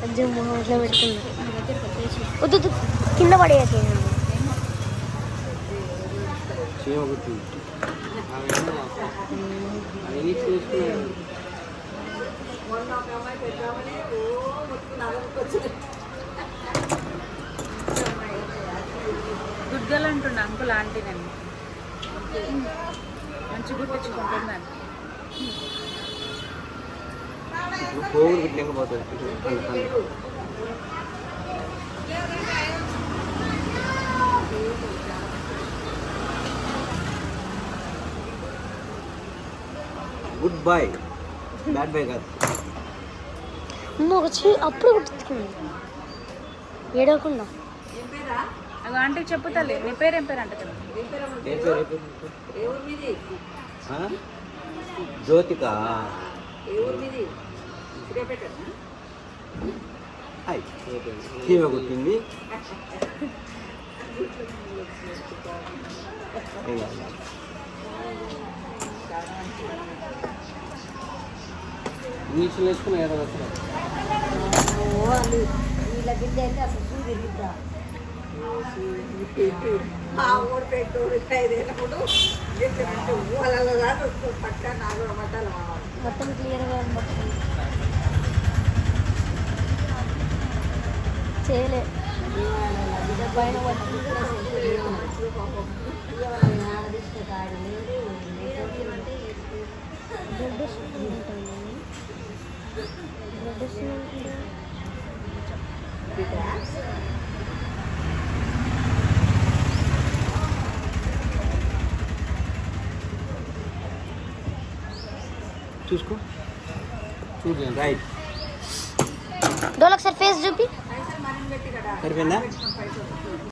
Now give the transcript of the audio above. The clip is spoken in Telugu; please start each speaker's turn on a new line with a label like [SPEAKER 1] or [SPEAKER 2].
[SPEAKER 1] కొంచెం మొహంలో పెట్టుకున్నా వద్దు కింద పడేసి
[SPEAKER 2] గుడ్గలు అంటుండ అంకుల్ ఆంటీ నన్ను మంచి గుర్తించుకుంటుందని
[SPEAKER 3] గుడ్ బై బ్యాడ్ బై కాదు
[SPEAKER 1] వచ్చి అప్పుడు గుర్తుకుంది ఏడవకుండా
[SPEAKER 2] అవి ఆంటీకి చెప్పు తల్లి నీ పేరు ఏం పేరు అంటే కదా
[SPEAKER 3] జ్యోతిక చీమ కుట్టింది నీచులు వేసుకుని ఏడవచ్చు
[SPEAKER 1] వీళ్ళ బిడ్డ అయితే అసలు చూడు తిరుగుతా మొత్తం క్లియర్గా చేయలే పైన
[SPEAKER 3] చూసుకో చూడండి రైట్
[SPEAKER 1] డోలక్ సార్ ఫేస్ చూపి
[SPEAKER 3] సరిపోయిందా